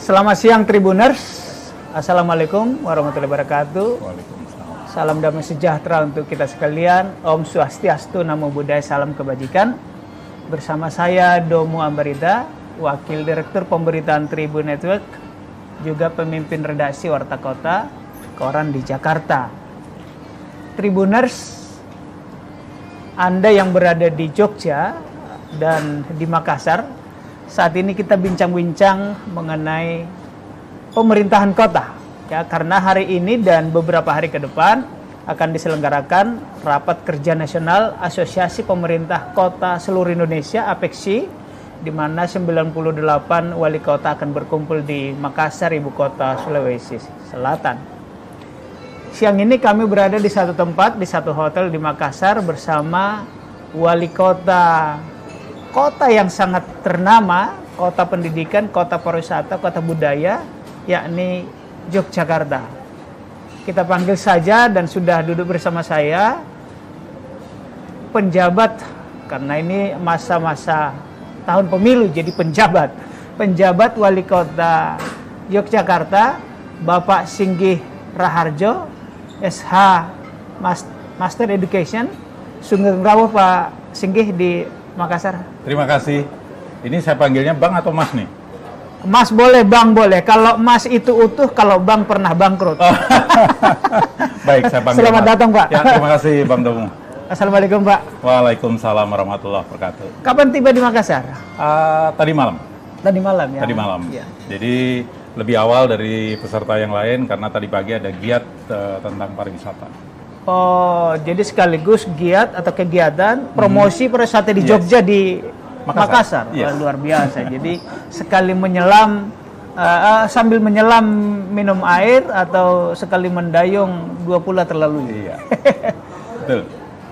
Selamat siang Tribuners. Assalamualaikum warahmatullahi wabarakatuh. Waalaikumsalam. Salam damai sejahtera untuk kita sekalian. Om Swastiastu, Namo Buddhaya, salam kebajikan. Bersama saya Domo Ambarita, Wakil Direktur Pemberitaan Tribun Network, juga pemimpin redaksi Warta Kota, koran di Jakarta. Tribuners, Anda yang berada di Jogja dan di Makassar, saat ini kita bincang-bincang mengenai pemerintahan kota, ya, karena hari ini dan beberapa hari ke depan akan diselenggarakan Rapat Kerja Nasional Asosiasi Pemerintah Kota Seluruh Indonesia (APEKSI), di mana 98 wali kota akan berkumpul di Makassar, ibu kota Sulawesi Selatan. Siang ini kami berada di satu tempat, di satu hotel di Makassar bersama wali kota yang sangat ternama, kota pendidikan, kota pariwisata, kota budaya, yakni Yogyakarta. Kita panggil saja dan sudah duduk bersama saya penjabat, karena ini masa-masa tahun pemilu, jadi penjabat wali kota Yogyakarta, Bapak Singgih Raharjo, SH Master Education. Sugeng rawuh Pak Singgih di Makassar. Terima kasih. Ini saya panggilnya Bang atau Mas nih? Mas boleh, Bang boleh. Kalau Mas itu utuh, kalau Bang pernah bangkrut. Oh. Baik, saya panggil Selamat Mas. datang, Pak. Ya, terima kasih Bang Domo. Assalamualaikum, Pak. Waalaikumsalam warahmatullahi wabarakatuh. Kapan tiba di Makassar? Tadi malam. Tadi malam ya? Tadi malam. Ya. Jadi lebih awal dari peserta yang lain karena tadi pagi ada giat tentang pariwisata. Oh, jadi sekaligus giat atau kegiatan promosi pariwisata di Jogja, di Makassar. Yes. Wah, luar biasa. Jadi sekali menyelam, sambil menyelam minum air atau sekali mendayung, dua pula terlalui. Iya. Betul.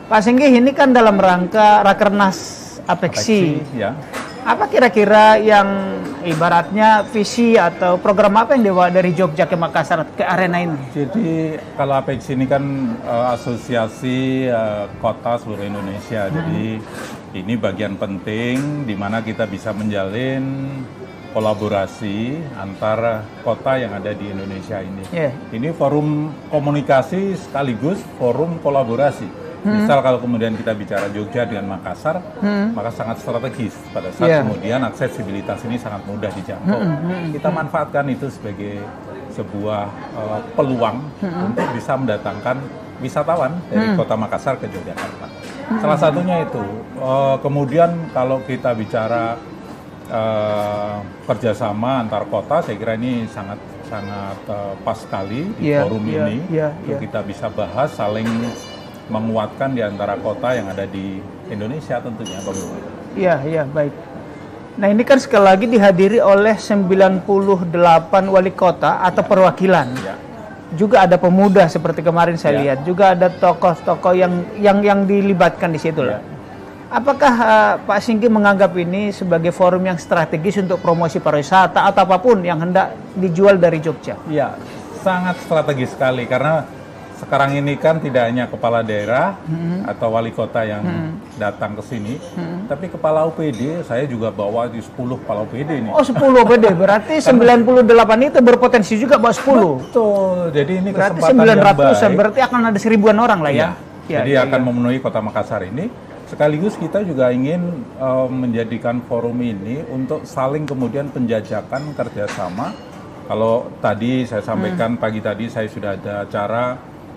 Pak Singgih, ini kan dalam rangka Rakernas APEKSI. Ya. Apa kira-kira yang ibaratnya visi atau program apa yang dibawa dari Jogja ke Makassar, ke arena ini? Jadi kalau APEKSI ini kan asosiasi kota seluruh Indonesia. Jadi ini bagian penting di mana kita bisa menjalin kolaborasi antar kota yang ada di Indonesia ini. Yeah. Ini forum komunikasi sekaligus forum kolaborasi. Misal kalau kemudian kita bicara Jogja dengan Makassar, maka sangat strategis pada saat kemudian aksesibilitas ini sangat mudah dijangkau. Kita manfaatkan itu sebagai sebuah peluang untuk bisa mendatangkan wisatawan dari kota Makassar ke Yogyakarta. Salah satunya itu. Kemudian kalau kita bicara kerjasama antar kota, saya kira ini sangat pas sekali di forum ini untuk kita bisa bahas, saling menguatkan di antara kota yang ada di Indonesia tentunya. Iya, baik. Nah, ini kan sekali lagi dihadiri oleh 98 wali kota atau perwakilan. Ya. Juga ada pemuda seperti kemarin saya lihat. Juga ada tokoh-tokoh yang dilibatkan di situ lah. Apakah Pak Singgih menganggap ini sebagai forum yang strategis untuk promosi pariwisata atau apapun yang hendak dijual dari Jogja? Iya, sangat strategis sekali karena sekarang ini kan tidak hanya kepala daerah atau wali kota yang datang ke sini, tapi kepala UPD, saya juga bawa di 10 kepala UPD ini. Oh, 10 UPD, berarti 98 itu berpotensi juga bawa 10. Betul, jadi ini berarti kesempatan yang 900-an, baik. berarti akan ada 1000-an orang lah ya. Jadi akan memenuhi kota Makassar ini. Sekaligus kita juga ingin menjadikan forum ini untuk saling kemudian penjajakan kerjasama. Kalau tadi saya sampaikan pagi tadi saya sudah ada acara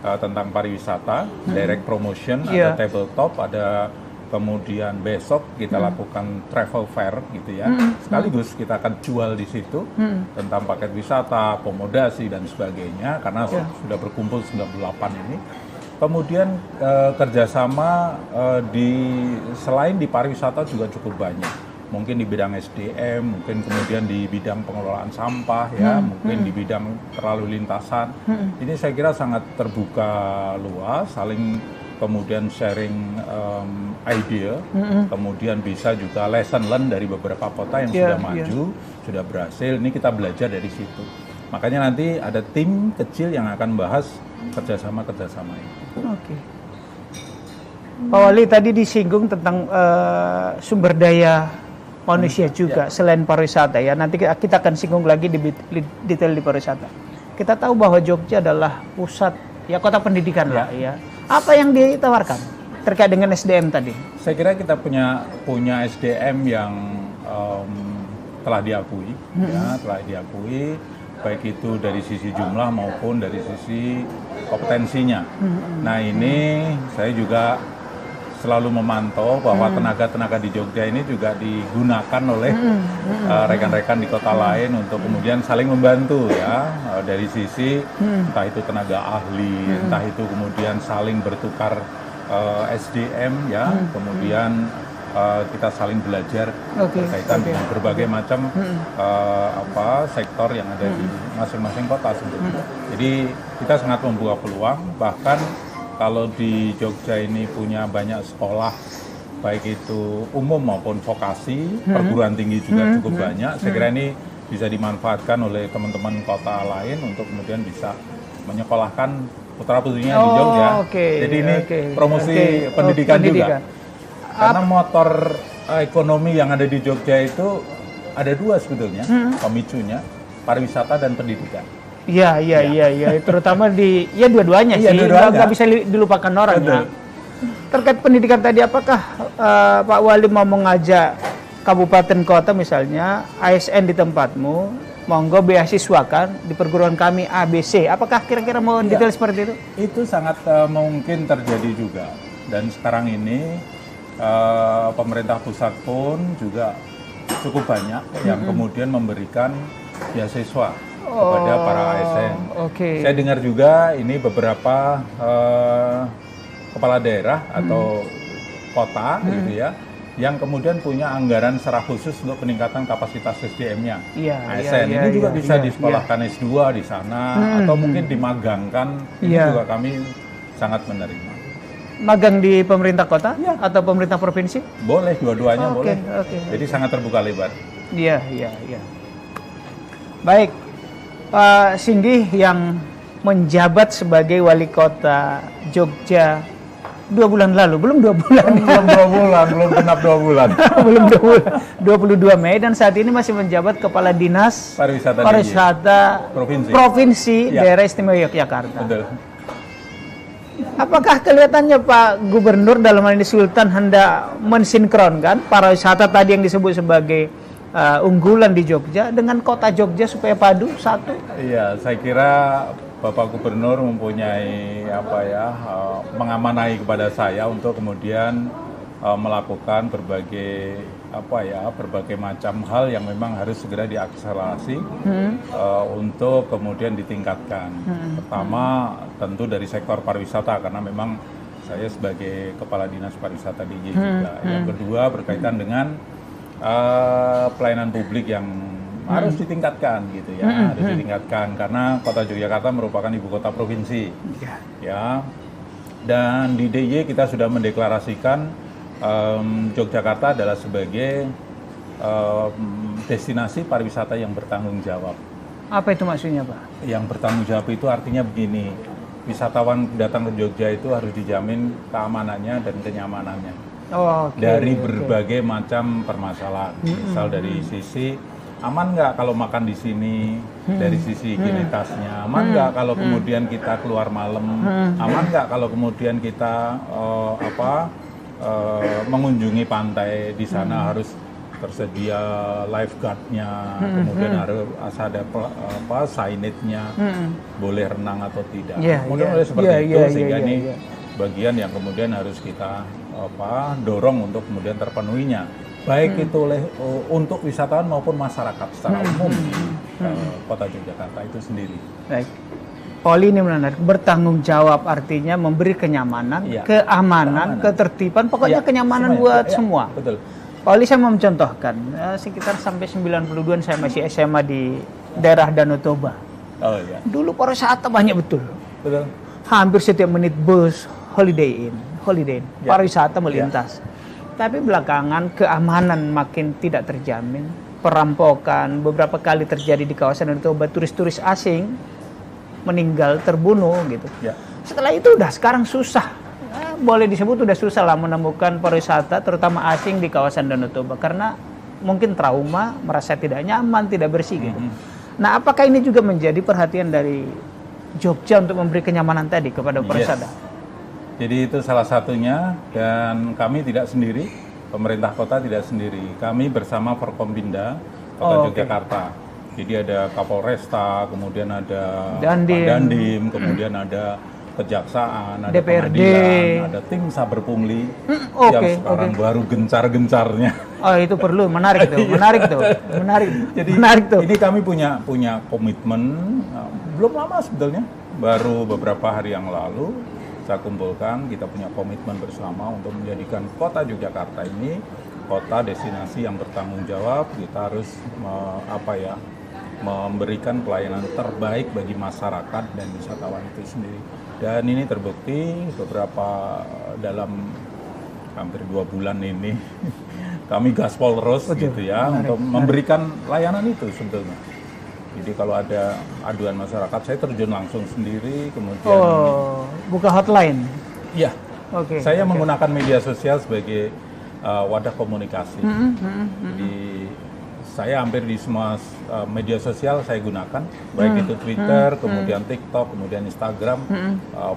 tentang pariwisata, direct promotion, ada tabletop, ada kemudian besok kita lakukan travel fair gitu ya. Sekaligus kita akan jual di situ tentang paket wisata, akomodasi dan sebagainya karena sudah berkumpul 98 ini. Kemudian kerjasama selain di pariwisata juga cukup banyak. Mungkin di bidang SDM, mungkin kemudian di bidang pengelolaan sampah ya, mungkin di bidang terlalu lintasan. Ini saya kira sangat terbuka luas, saling kemudian sharing idea, kemudian bisa juga lesson learn dari beberapa kota yang sudah maju, sudah berhasil. Ini kita belajar dari situ. Makanya nanti ada tim kecil yang akan bahas kerjasama ini. Oke. Pak Wali tadi disinggung tentang sumber daya manusia juga selain pariwisata ya. Nanti kita akan singgung lagi di detail di pariwisata. Kita tahu bahwa Jogja adalah pusat ya kota pendidikan lah ya. Apa yang ditawarkan terkait dengan SDM tadi? Saya kira kita punya SDM yang telah diakui, ya, telah diakui, baik itu dari sisi jumlah maupun dari sisi kompetensinya. Nah ini saya juga selalu memantau bahwa tenaga-tenaga di Jogja ini juga digunakan oleh rekan-rekan di kota lain untuk kemudian saling membantu ya, dari sisi entah itu tenaga ahli, entah itu kemudian saling bertukar SDM ya, kemudian kita saling belajar berkaitan dengan berbagai macam sektor yang ada di masing-masing kota sebetulnya. Jadi kita sangat membuka peluang, bahkan kalau di Jogja ini punya banyak sekolah, baik itu umum maupun vokasi, perguruan tinggi juga cukup banyak. Saya kira ini bisa dimanfaatkan oleh teman-teman kota lain untuk kemudian bisa menyekolahkan putra-putrinya di Jogja. Jadi ini promosi pendidikan juga. Karena motor ekonomi yang ada di Jogja itu ada dua sebetulnya, pemicunya, pariwisata dan pendidikan. Iya, terutama di dua-duanya sih, nggak bisa dilupakan orang. Nah, terkait pendidikan tadi, apakah Pak Wali mau mengajak kabupaten kota misalnya ASN di tempatmu, monggo beasiswakan di perguruan kami ABC, apakah kira-kira mau detail seperti itu? Itu sangat mungkin terjadi juga, dan sekarang ini pemerintah pusat pun juga cukup banyak yang kemudian memberikan beasiswa kepada para ASN. Saya dengar juga ini beberapa kepala daerah atau kota gitu ya, yang kemudian punya anggaran secara khusus untuk peningkatan kapasitas SDM-nya. ASN ini juga bisa disekolahkan S2 di sana atau mungkin dimagangkan. Ini juga kami sangat menerima. Magang di pemerintah kota atau pemerintah provinsi? Boleh, dua-duanya boleh. Jadi sangat terbuka lebar. Iya. Baik, Pak Singgih yang menjabat sebagai wali kota Jogja 2 bulan lalu, belum 2 bulan. Belum genap 2 bulan. Belum 2 bulan, 22 Mei, dan saat ini masih menjabat Kepala Dinas Pariwisata Provinsi Daerah Istimewa Yogyakarta. Betul. Apakah kelihatannya Pak Gubernur dalam hal ini Sultan hendak mensinkronkan pariwisata tadi yang disebut sebagai unggulan di Jogja dengan kota Jogja supaya padu satu? Iya, saya kira Bapak Gubernur mempunyai mengamanai kepada saya untuk kemudian melakukan berbagai macam hal yang memang harus segera diakselerasi untuk kemudian ditingkatkan. Pertama tentu dari sektor pariwisata, karena memang saya sebagai Kepala Dinas Pariwisata DIY juga. Yang kedua berkaitan dengan pelayanan publik yang harus ditingkatkan gitu ya, harus ditingkatkan karena kota Yogyakarta merupakan ibu kota provinsi, ya. Dan di DIY kita sudah mendeklarasikan Yogyakarta adalah sebagai destinasi pariwisata yang bertanggung jawab. Apa itu maksudnya, Pak? Yang bertanggung jawab itu artinya begini, wisatawan datang ke Jogja itu harus dijamin keamanannya dan kenyamanannya. Dari berbagai macam permasalahan, misal dari sisi aman nggak kalau makan di sini, dari sisi higienitasnya, aman nggak kalau kemudian kita keluar malam, aman nggak kalau kemudian kita mengunjungi pantai di sana harus tersedia lifeguard-nya, kemudian harus ada signage-nya, boleh renang atau tidak. Kemudian seperti itu sehingga ini bagian yang kemudian harus kita dorong untuk kemudian terpenuhinya, baik itu untuk wisatawan maupun masyarakat secara umum kota Yogyakarta itu sendiri. Baik. Poli ini menarik, bertanggung jawab artinya memberi kenyamanan, keamanan, ketertiban, pokoknya kenyamanan buat semua. Betul. Poli saya mau mencontohkan, sekitar sampai 92 saya masih SMA di daerah Danau Toba. Dulu pariwisata banyak betul. Hampir setiap menit bus, Holiday Inn, pariwisata melintas. Tapi belakangan keamanan makin tidak terjamin, perampokan beberapa kali terjadi di kawasan Danau Toba, turis-turis asing meninggal, terbunuh gitu. Setelah itu sekarang susah, boleh disebut sudah susah lah menemukan pariwisata terutama asing di kawasan Danau Toba karena mungkin trauma, merasa tidak nyaman, tidak bersih gitu. Nah, apakah ini juga menjadi perhatian dari Jogja untuk memberi kenyamanan tadi kepada persada? Jadi itu salah satunya, dan kami tidak sendiri, pemerintah kota tidak sendiri. Kami bersama Forkompinda Kota Yogyakarta. Jadi ada Kapolresta, kemudian ada Dandim. Pak Dandim, kemudian ada Kejaksaan, ada DPRD, Pengadilan, ada tim Saber Pungli yang sekarang baru gencar-gencarnya. Oh, itu perlu, menarik tuh, menarik. Jadi menarik tuh. ini kami punya komitmen, belum lama sebetulnya, baru beberapa hari yang lalu saya kumpulkan, kita punya komitmen bersama untuk menjadikan kota Yogyakarta ini kota destinasi yang bertanggung jawab. Kita harus memberikan pelayanan terbaik bagi masyarakat dan wisatawan itu sendiri. Dan ini terbukti dalam hampir 2 bulan ini kami gaspol terus gitu ya, untuk memberikan layanan itu sebetulnya. Jadi kalau ada aduan masyarakat, saya terjun langsung sendiri, kemudian buka hotline. Iya. Saya menggunakan media sosial sebagai wadah komunikasi. Jadi saya hampir di semua media sosial saya gunakan, baik itu Twitter, kemudian TikTok, kemudian Instagram,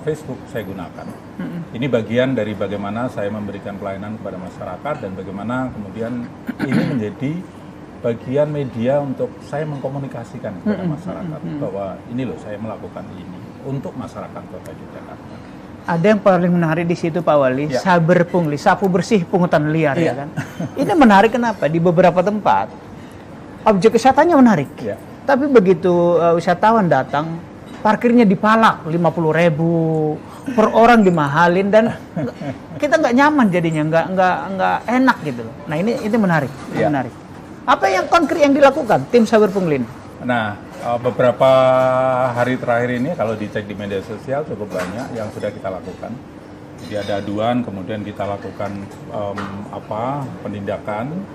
Facebook saya gunakan. Ini bagian dari bagaimana saya memberikan pelayanan kepada masyarakat, dan bagaimana kemudian ini menjadi bagian media untuk saya mengkomunikasikan kepada masyarakat bahwa ini loh saya melakukan ini untuk masyarakat Kota Yogyakarta. Ada yang paling menarik di situ Pak Wali, Saber Pungli, sapu bersih pungutan liar ya kan. Ini menarik kenapa? Di beberapa tempat objek wisatanya menarik, tapi begitu wisatawan datang, parkirnya dipalak 50.000 per orang, dimahalin, dan kita nggak nyaman jadinya, nggak enak gitu loh. Nah ini menarik, menarik. Apa yang konkret yang dilakukan tim Saber Pungli? Nah, beberapa hari terakhir ini kalau dicek di media sosial cukup banyak yang sudah kita lakukan. Jadi ada aduan, kemudian kita lakukan penindakan.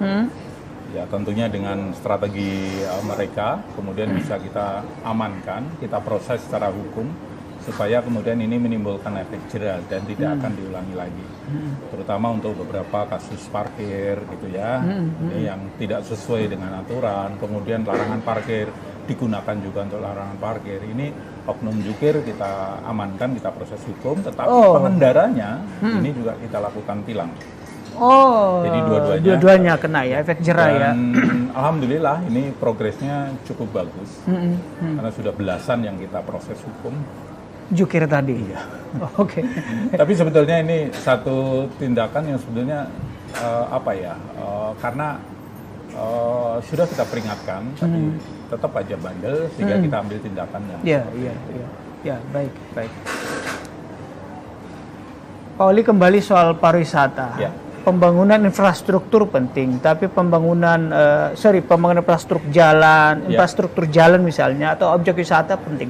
Ya tentunya dengan strategi mereka, kemudian bisa kita amankan, kita proses secara hukum supaya kemudian ini menimbulkan efek jera dan tidak akan diulangi lagi. Terutama untuk beberapa kasus parkir gitu ya, ini yang tidak sesuai dengan aturan, kemudian larangan parkir digunakan juga untuk larangan parkir. Ini oknum jukir kita amankan, kita proses hukum, tetapi pengendaranya ini juga kita lakukan tilang. Jadi dua-duanya kena ya, efek jera ya. Alhamdulillah ini progresnya cukup bagus, karena sudah belasan yang kita proses hukum. Jukir tadi. Iya. Tapi sebetulnya ini satu tindakan yang sebetulnya karena sudah kita peringatkan, tapi tetap aja bandel, sehingga kita ambil tindakan yang baik. Pak Oli, kembali soal pariwisata. Pembangunan infrastruktur penting, tapi pembangunan infrastruktur jalan, infrastruktur jalan misalnya, atau objek wisata penting.